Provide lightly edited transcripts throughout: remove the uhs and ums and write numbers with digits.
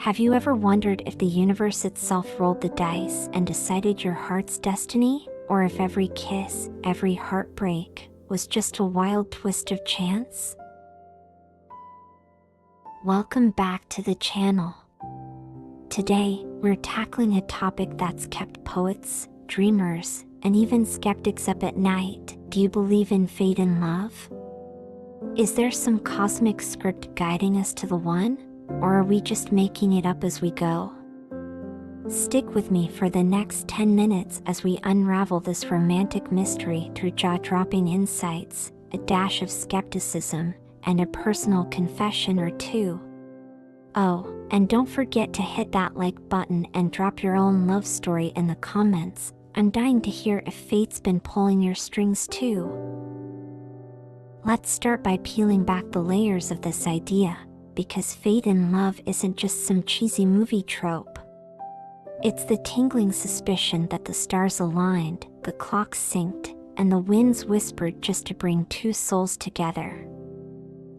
Have you ever wondered if the universe itself rolled the dice and decided your heart's destiny? Or if every kiss, every heartbreak, was just a wild twist of chance? Welcome back to the channel. Today, we're tackling a topic that's kept poets, dreamers, and even skeptics up at night. Do you believe in fate and love? Is there some cosmic script guiding us to the one? Or are we just making it up as we go? Stick with me for the next 10 minutes as we unravel this romantic mystery through jaw-dropping insights, a dash of skepticism, and a personal confession or two. Oh, and don't forget to hit that like button and drop your own love story in the comments. I'm dying to hear if fate's been pulling your strings too. Let's start by peeling back the layers of this idea, because fate and love isn't just some cheesy movie trope. It's the tingling suspicion that the stars aligned, the clocks synced, and the winds whispered just to bring two souls together.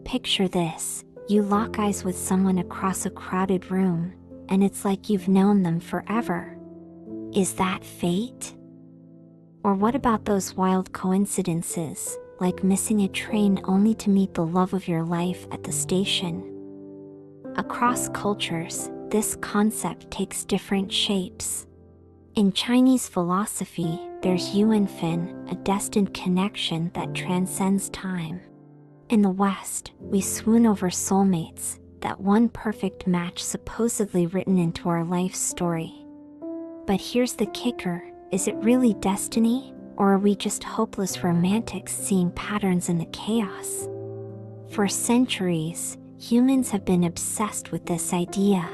Picture this: you lock eyes with someone across a crowded room, and it's like you've known them forever. Is that fate? Or what about those wild coincidences, like missing a train only to meet the love of your life at the station? Across cultures, this concept takes different shapes. In Chinese philosophy, there's Yuan Fin, a destined connection that transcends time. In the West, we swoon over soulmates, that one perfect match supposedly written into our life story. But here's the kicker: is it really destiny, or are we just hopeless romantics seeing patterns in the chaos? For centuries, humans have been obsessed with this idea.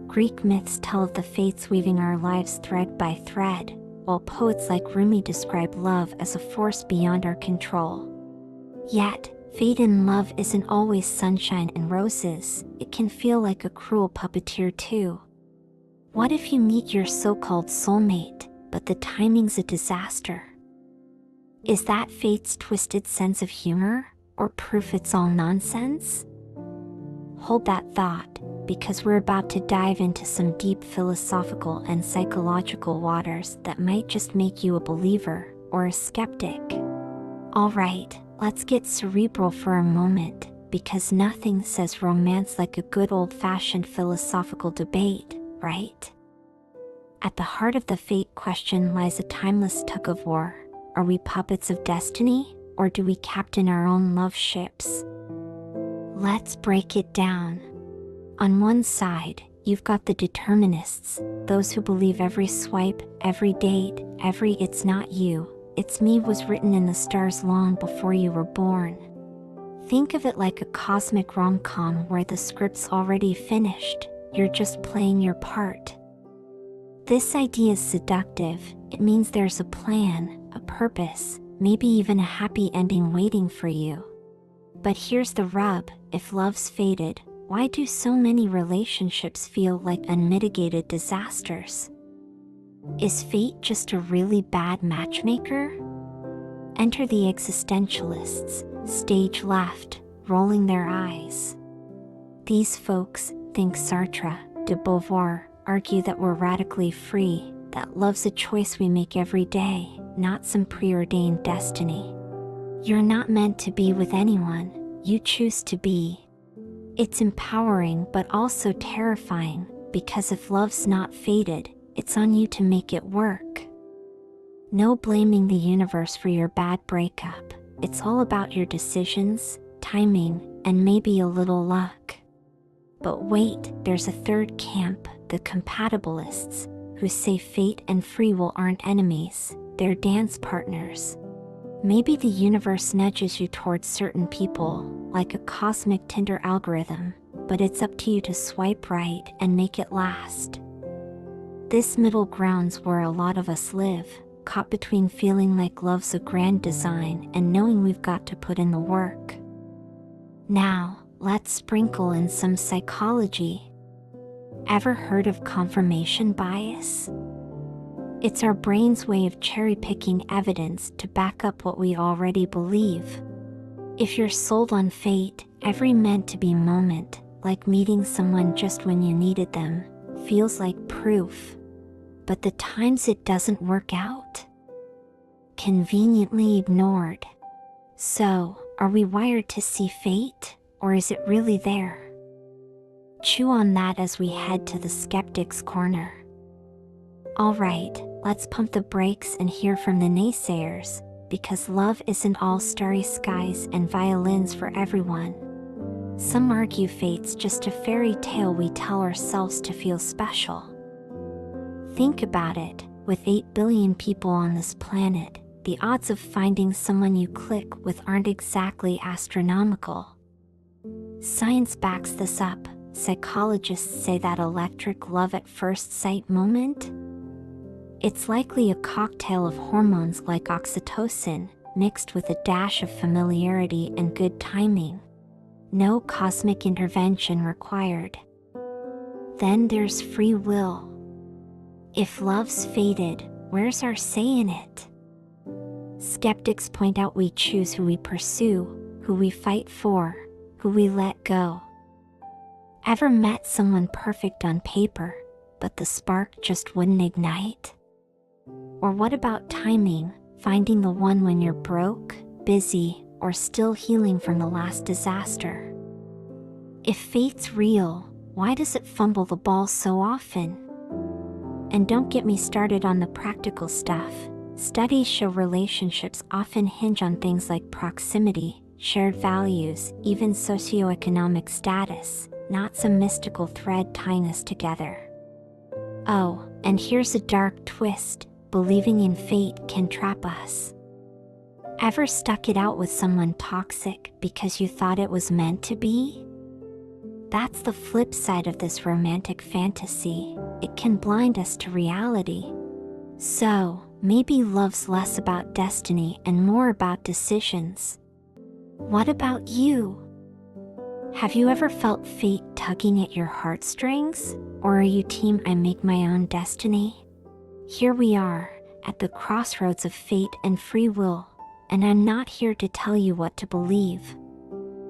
Greek myths tell of the fates weaving our lives thread by thread, while poets like Rumi describe love as a force beyond our control. Yet, fate in love isn't always sunshine and roses. It can feel like a cruel puppeteer too. What if you meet your so-called soulmate, but the timing's a disaster? Is that fate's twisted sense of humor, or proof it's all nonsense? Hold that thought, because we're about to dive into some deep philosophical and psychological waters that might just make you a believer or a skeptic. Alright, let's get cerebral for a moment, because nothing says romance like a good old-fashioned philosophical debate, right? At the heart of the fate question lies a timeless tug-of-war. Are we puppets of destiny, or do we captain our own love ships? Let's break it down. On one side, you've got the determinists, those who believe every swipe, every date, every "it's not you, it's me" was written in the stars long before you were born. Think of it like a cosmic rom-com where the script's already finished, you're just playing your part. This idea is seductive. It means there's a plan, a purpose, maybe even a happy ending waiting for you. But here's the rub: if love's fated, why do so many relationships feel like unmitigated disasters? Is fate just a really bad matchmaker? Enter the existentialists, stage left, rolling their eyes. These folks, think Sartre, de Beauvoir, argue that we're radically free, that love's a choice we make every day, not some preordained destiny. You're not meant to be with anyone, you choose to be. It's empowering but also terrifying, because if love's not fated, it's on you to make it work. No blaming the universe for your bad breakup. It's all about your decisions, timing, and maybe a little luck. But wait, there's a third camp, the compatibilists, who say fate and free will aren't enemies, they're dance partners. Maybe the universe nudges you towards certain people, like a cosmic Tinder algorithm, but it's up to you to swipe right and make it last. This middle ground's where a lot of us live, caught between feeling like love's a grand design and knowing we've got to put in the work. Now, let's sprinkle in some psychology. Ever heard of confirmation bias? It's our brain's way of cherry-picking evidence to back up what we already believe. If you're sold on fate, every meant-to-be moment, like meeting someone just when you needed them, feels like proof. But the times it doesn't work out? Conveniently ignored. So, are we wired to see fate, or is it really there? Chew on that as we head to the skeptic's corner. Alright, let's pump the brakes and hear from the naysayers, because love isn't all starry skies and violins for everyone. Some argue fate's just a fairy tale we tell ourselves to feel special. Think about it, with 8 billion people on this planet, the odds of finding someone you click with aren't exactly astronomical. Science backs this up. Psychologists say that electric love at first sight moment? It's likely a cocktail of hormones like oxytocin, mixed with a dash of familiarity and good timing. No cosmic intervention required. Then there's free will. If love's fated, where's our say in it? Skeptics point out we choose who we pursue, who we fight for, who we let go. Ever met someone perfect on paper, but the spark just wouldn't ignite? Or what about timing, finding the one when you're broke, busy, or still healing from the last disaster? If fate's real, why does it fumble the ball so often? And don't get me started on the practical stuff. Studies show relationships often hinge on things like proximity, shared values, even socioeconomic status, not some mystical thread tying us together. Oh, and here's a dark twist. Believing in fate can trap us. Ever stuck it out with someone toxic because you thought it was meant to be? That's the flip side of this romantic fantasy. It can blind us to reality. So, maybe love's less about destiny and more about decisions. What about you? Have you ever felt fate tugging at your heartstrings? Or are you team I make my own destiny? Here we are, at the crossroads of fate and free will, and I'm not here to tell you what to believe.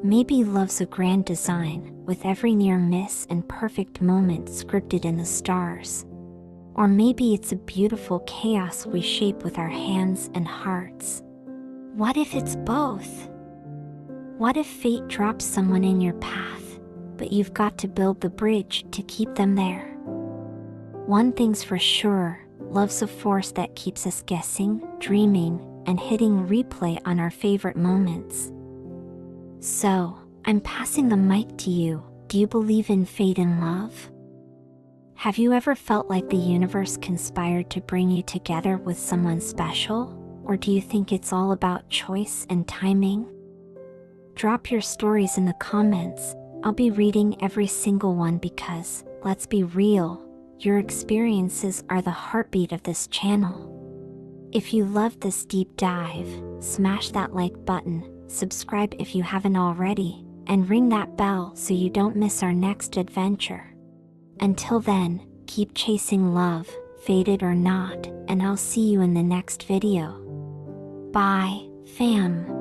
Maybe love's a grand design, with every near miss and perfect moment scripted in the stars. Or maybe it's a beautiful chaos we shape with our hands and hearts. What if it's both? What if fate drops someone in your path, but you've got to build the bridge to keep them there? One thing's for sure. Love's a force that keeps us guessing, dreaming, and hitting replay on our favorite moments. So, I'm passing the mic to you. Do you believe in fate and love? Have you ever felt like the universe conspired to bring you together with someone special? Or do you think it's all about choice and timing? Drop your stories in the comments. I'll be reading every single one because, let's be real, your experiences are the heartbeat of this channel. If you loved this deep dive, smash that like button, subscribe if you haven't already, and ring that bell so you don't miss our next adventure. Until then, keep chasing love, fated or not, and I'll see you in the next video. Bye, fam.